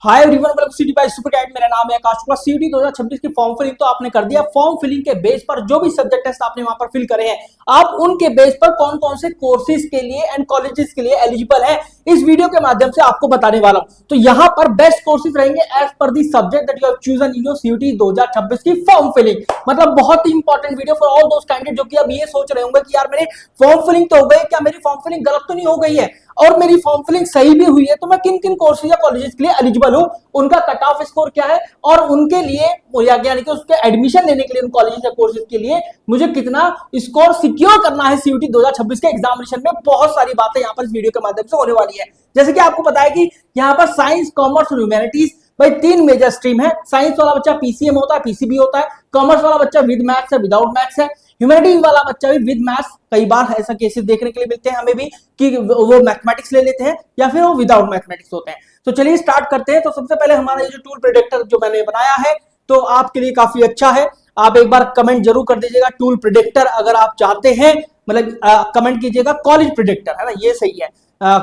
Hi everyone, welcome city by super guide. मेरा नाम है आकाश कुमार। सीटी 2026 की फॉर्म फिलिंग तो आपने कर दिया। फॉर्म फिलिंग के बेस पर जो भी सब्जेक्ट टेस्ट आपने वहां पर फिल करे हैं, आप उनके बेस पर कौन कौन से कोर्सेज के लिए एंड कॉलेजेस के लिए एलिजिबल है, इस वीडियो के माध्यम से आपको बताने वाला हूं। तो यहां पर बेस्ट कोर्सेज रहेंगे एज पर the subject that you have chosen in your CUET 2026 की फॉर्म फिलिंग। मतलब बहुत ही important video for all those candidate जो कि अब ये सोच रहे होंगे कि यार मेरी फॉर्म फिलिंग तो हो गई, क्या मेरी फॉर्म फिलिंग गलत तो नहीं हो गई है, और मेरी फॉर्म फिलिंग सही भी हुई है, तो मैं किन किन कोर्सेज या कॉलेजेस के लिए एलिजिबल हूं, उनका कट ऑफ स्कोर क्या है, और उनके लिए यानी कि उसके एडमिशन लेने के लिए उन कॉलेजेस या कोर्सेज के लिए मुझे कितना स्कोर सिक्योर करना है सीयूटी 2026 के एग्जामिनेशन में। बहुत सारी बातें यहां पर इस वीडियो के माध्यम से होने वाली है। जैसे कि आपको पता है कि यहां पर साइंस, कॉमर्स और ह्यूमैनिटीज भाई तीन मेजर स्ट्रीम है। साइंस वाला बच्चा पीसीएम होता है, पीसीबी होता है। कॉमर्स वाला बच्चा विद मैथ्स है, विदाउट मैथ्स है। ह्यूमैनिटीज वाला बच्चा भी विद मैथ्स, कई बार ऐसा केसेस देखने के लिए मिलते हैं हमें भी कि वो मैथमेटिक्स ले लेते हैं या फिर वो विदाउट मैथमेटिक्स होते हैं। तो चलिए स्टार्ट करते हैं। तो सबसे पहले हमारा ये जो टूल प्रेडिक्टर जो मैंने बनाया है तो आपके लिए काफी अच्छा है। आप एक बार कमेंट जरूर कर दीजिएगा टूल प्रेडिक्टर अगर आप चाहते हैं, मतलब कमेंट कीजिएगा कॉलेज प्रेडिक्टर, है ना, ये सही है।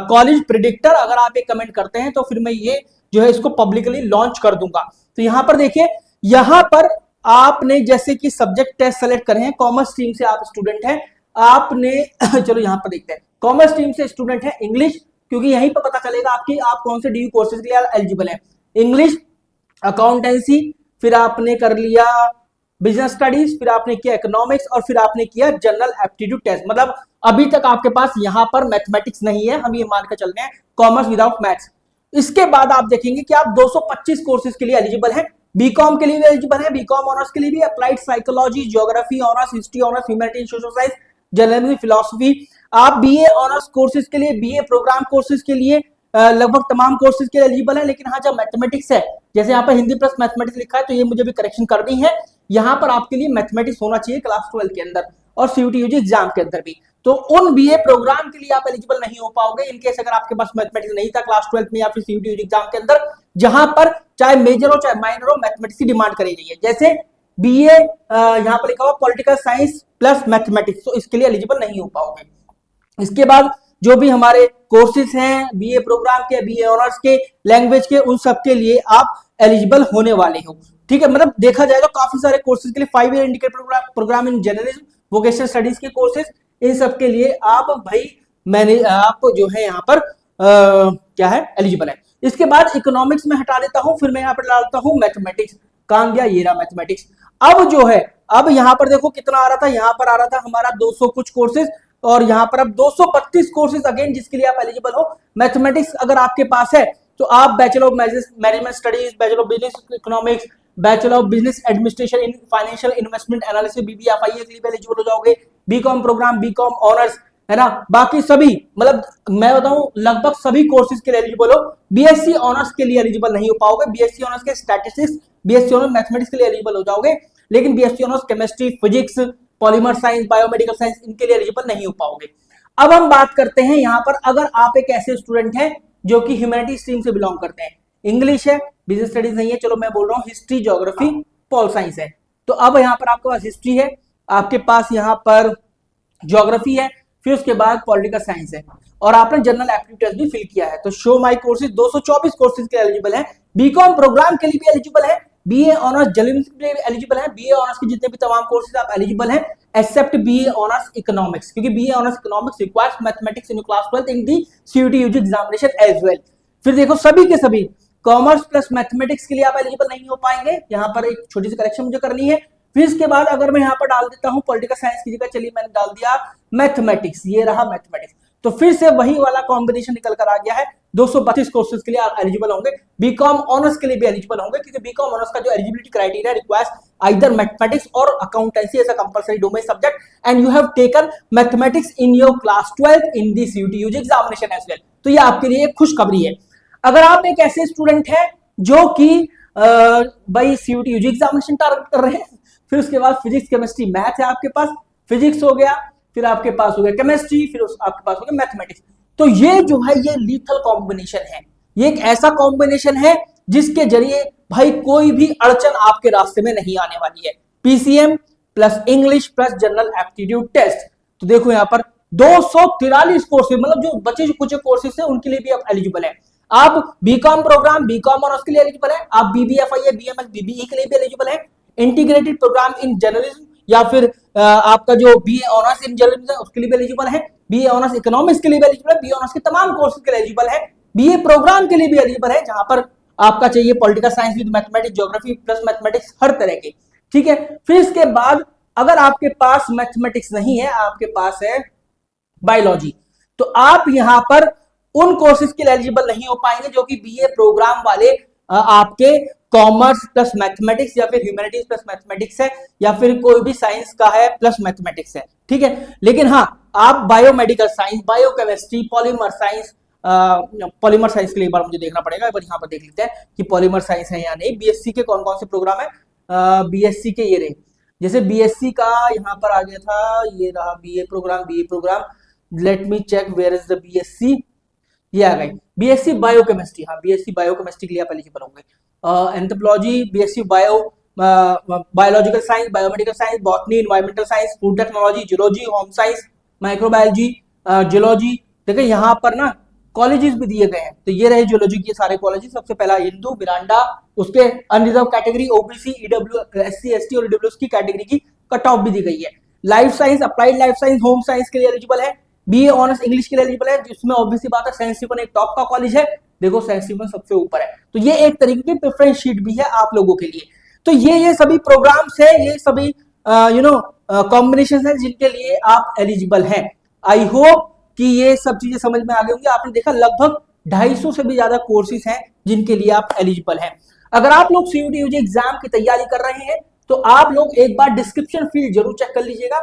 कॉलेज प्रेडिक्टर अगर आप एक कमेंट करते हैं तो फिर मैं ये जो है इसको पब्लिकली लॉन्च कर दूंगा। तो यहां पर देखिए, यहां पर आपने जैसे कि सब्जेक्ट टेस्ट सेलेक्ट करे हैं, कॉमर्स स्ट्रीम से आप स्टूडेंट हैं, आपने चलो यहां पर देखते हैं, कॉमर्स स्ट्रीम से स्टूडेंट है इंग्लिश, क्योंकि यहीं पर पता चलेगा आपकी आप कौन से डीयू कोर्सेज के लिए एलिजिबल है। इंग्लिश, अकाउंटेंसी, फिर आपने कर लिया बिजनेस स्टडीज, फिर आपने किया इकोनॉमिक्स, और फिर आपने किया जनरल एप्टीट्यूड टेस्ट। मतलब अभी तक आपके पास यहां पर मैथमेटिक्स नहीं है, हम ये मान कर चल रहे हैं कॉमर्स विदाउट मैथ्स। इसके बाद आप देखेंगे कि आप 225 कोर्सेज के लिए एलिजिबल हैं। बीकॉम के लिए भी एलिजिबल है, बीकॉम ऑनर्स के लिए भी, applied psychology, geography honours, history honours, humanities, social science, journalism, philosophy. आप बीए ऑनर्स कोर्सेज के लिए, बीए प्रोग्राम कोर्सेज के लिए लगभग तमाम कोर्सेज के लिए एलिजिबल है। लेकिन हाँ, जब मैथमेटिक्स है, जैसे यहाँ पर हिंदी प्लस मैथमेटिक्स लिखा है, तो ये मुझे भी करेक्शन करनी है। यहाँ पर आपके लिए मैथमेटिक्स होना चाहिए क्लास 12 के अंदर और सीयूटी यूजी एग्जाम के अंदर भी। तो उन बीए प्रोग्राम के लिए आप एलिजिबल नहीं हो पाओगे इनकेस अगर आपके पास मैथमेटिक्स नहीं था क्लास 12 में या फिर सीयूटी यूजी एग्जाम के अंदर, जहां पर चाहे मेजर हो चाहे माइनर हो, मैथमेटिक्स की डिमांड करी गई है। जैसे बीए यहां पर लिखा हुआ पॉलिटिकल साइंस प्लस मैथमेटिक्स, तो इसके लिए एलिजिबल नहीं हो पाओगे। इसके बाद जो भी हमारे कोर्सेज हैं बीए प्रोग्राम के, बीए ऑनर्स के, लैंग्वेज के, उन सब के लिए आप एलिजिबल होने वाले हो। ठीक है, मतलब देखा जाए तो काफी सारे कोर्सेज के लिए 5 year indicator program in journalism, vocational studies के कोर्सेज, इन सब के लिए आप भाई मैंने आप जो है यहाँ पर क्या है एलिजिबल है। इसके बाद इकोनॉमिक्स में हटा देता हूं, फिर मैं यहाँ पर डालता हूं मैथमेटिक्स। कहां गया, ये रहा मैथमेटिक्स। अब जो है, अब यहाँ पर देखो कितना आ रहा था, यहाँ पर आ रहा था हमारा 200 कुछ कोर्सेज, और यहाँ पर अब 232 कोर्सेज अगेन जिसके लिए आप एलिजिबल हो। मैथमेटिक्स अगर आपके पास है तो आप bachelor of management studies, bachelor of business economics, bachelor of business administration in financial investment analysis BBFIA के लिए एलिजिबल हो जाओगे। बीकॉम प्रोग्राम, बीकॉम ऑनर्स, है ना, बाकी सभी, मतलब मैं बताऊं लगभग सभी कोर्सेज के लिए एलिजिबल हो। बीएससी ऑनर्स के लिए एलिजिबल नहीं हो पाओगे। बीएससी ऑनर्स के स्टैटिस्टिक्स, बीएससी ऑनर्स मैथमेटिक्स के लिए एलिजिबल हो जाओगे, लेकिन BSc honours chemistry, physics, polymer science, biomedical science, इनके लिए एलिजिबल नहीं हो पाओगे। अब हम बात करते हैं यहां पर, अगर आप एक ऐसे स्टूडेंट हैं जो कि ह्यूमैनिटी स्ट्रीम से बिलोंग करते हैं, इंग्लिश है, बिजनेस स्टडीज नहीं है, चलो मैं बोल रहा हूं हिस्ट्री, ज्योग्राफी, पॉल साइंस है, तो अब यहां पर आपके पास हिस्ट्री है, आपके पास यहां पर ज्योग्राफी है, फिर उसके बाद पॉलिटिकल साइंस है, और आपने जनरल एप्टीट्यूड भी फिल किया है। तो शो माई कोर्सेज 224 कोर्सेज के लिए एलिजिबल है। बीकॉम प्रोग्राम के लिए भी एलिजिबल है, बीए ऑनर्स जर्नलिज्म के लिए एलिजिबल है, बीए ऑनर्स के जितने भी तमाम कोर्सेज आप एलिजिबल हैं एक्सेप्ट बीए ऑनर्स इकोनॉमिक्स, क्योंकि BA honours economics requires mathematics in class 12 in the CUET UG examination as well. फिर देखो सभी के सभी कॉमर्स प्लस मैथमेटिक्स के लिए आप एलिजिबल नहीं हो पाएंगे। यहाँ पर एक छोटी सी करेक्शन मुझे करनी है। फिर इसके बाद अगर मैं यहाँ पर डाल देता हूँ पॉलिटिकल साइंस की जगह, चलिए मैंने डाल दिया मैथमेटिक्स, ये रहा मैथमेटिक्स, तो फिर से वही वाला कॉम्बिनेशन निकल कर आ गया है। 232 कोर्सेज के लिए आप एलिजिबल होंगे। बीकॉम ऑनर्स के लिए भी एलिजिबल होंगे, क्योंकि बीकॉम ऑनर्स का जो eligibility criteria requires either mathematics और accountancy as a compulsory domain subject, and you have taken mathematics in your class 12 in the CUET UG examination as well. तो ये आपके लिए एक खुशखबरी है। अगर आप एक ऐसे स्टूडेंट हैं जो कि भाई सीयूटी यूजी एग्जामिनेशन टारगेट कर रहे हैं, फिर उसके बाद फिजिक्स, केमिस्ट्री, मैथ है आपके पास, फिजिक्स हो गया, फिर आपके पास हो गया केमिस्ट्री, फिर आपके पास हो गया मैथमेटिक्स, तो ये जो है ये लीथल कॉम्बिनेशन है। ये एक ऐसा कॉम्बिनेशन है जिसके जरिए भाई कोई भी अड़चन आपके रास्ते में नहीं आने वाली है। PCM plus English plus general aptitude test, तो देखो यहाँ पर 243 कोर्सेज, मतलब जो बचे जो कुछ कोर्सेज है उनके लिए भी आप एलिजिबल है। आप बीकॉम प्रोग्राम बीकॉम ऑनर्स के लिए एलिजिबल है, आप बीबीएफआईए बीएमएस बीबीई के लिए भी एलिजिबल है, इंटीग्रेटेड प्रोग्राम इन जर्नलिज्म या फिर आपका जो बीए ऑनर्स इन जर्नलिज्म है उसके लिए भी एलिजिबल है, बीए ऑनर्स इकोनॉमिक्स के लिए भी एलिजिबल है, बीए ऑनर्स के तमाम कोर्सेज के लिए एलिजिबल है, बीए प्रोग्राम के लिए भी एलिजिबल है जहां पर आपका चाहिए political science with mathematics geography plus mathematics हर तरह के, ठीक है। फिर इसके बाद अगर आपके पास मैथमेटिक्स नहीं है, आपके पास है बायोलॉजी, तो आप यहां पर उन कोर्सेज के लिए एलिजिबल नहीं हो पाएंगे जो कि बीए प्रोग्राम वाले आपके कॉमर्स प्लस मैथमेटिक्स या फिर ह्यूमैनिटीज प्लस मैथमेटिक्स है या फिर कोई भी साइंस का है प्लस मैथमेटिक्स है, ठीक है। लेकिन हाँ, आप biomedical science, biochemistry, polymer science के लिए एक बार मुझे देखना पड़ेगा, एक बार यहाँ पर देख लेते हैं कि पॉलीमर साइंस है या नहीं। बीएससी के कौन कौन से प्रोग्राम है, बीएससी के ये रहे, जैसे बीएससी का यहाँ पर आ गया था, ये रहा BA program, let me check where is the BSc, ये आ गई बीएससी बायोकेमिस्ट्री, हाँ बीएससी बायोकेमिस्ट्री के लिए आप एलिजिबल होंगे। Anthropology, BSc biological science, biomedical science, botany, environmental science, food technology, zoology, home science, microbiology, zoology. देखिए यहाँ पर ना कॉलेजेस भी दिए गए हैं, तो ये रहे जूलॉजी के सारे कॉलेजेस। सबसे पहला हिंदू, मिरांडा, उसके unreserved category OBC, EW, SC, ST और ईडब्ल्यूएस की कैटेगरी की कट ऑफ भी दी गई है। Life science, applied life science, home science के लिए एलिजिबल है, बीए ऑनर्स इंग्लिश के लिए एलिजिबल है, जिसमें ऑब्वियसली बात है सेंट स्टीफन एक टॉप का कॉलेज है, देखो सेंट स्टीफन सबसे ऊपर है, तो ये एक तरीके की प्रेफरेंस शीट भी है आप लोगों के लिए। तो ये सभी प्रोग्राम्स है, ये सभी कॉम्बिनेशन है जिनके लिए आप एलिजिबल हैं। आई होप कि ये सब चीजें समझ में आ गई होंगी। आपने देखा लगभग 250 से भी ज्यादा कोर्सेज हैं जिनके लिए आप एलिजिबल हैं। अगर आप लोग सीयूटी यूजी एग्जाम की तैयारी कर रहे हैं तो आप लोग एक बार डिस्क्रिप्शन फील्ड जरूर चेक कर लीजिएगा।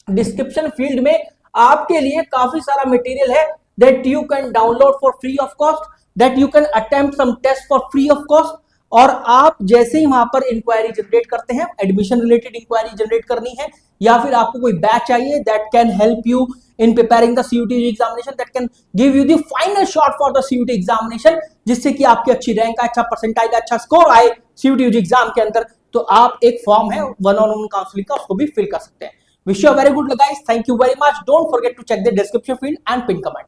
डिस्क्रिप्शन फील्ड में आपके लिए काफी सारा मटेरियल है that you can download for free of cost, that you can attempt some test for free of cost। और आप जैसे ही वहां पर इंक्वायरी जनरेट करते हैं, एडमिशन रिलेटेड इंक्वायरी जनरेट करनी है या फिर आपको कोई बैच चाहिए that can help you in preparing the CUT examination, that can give you the final shot for the CUT examination, जिससे कि आपकी अच्छी रैंक आए, अच्छा परसेंटाइज, अच्छा स्कोर आए CUT एग्जाम के अंदर, तो आप एक फॉर्म है 1-on-1 काउंसलिंग का, उसको भी फिल कर सकते हैं। Wish you a very good guys, thank you very much, don't forget to check the description field and pin comment.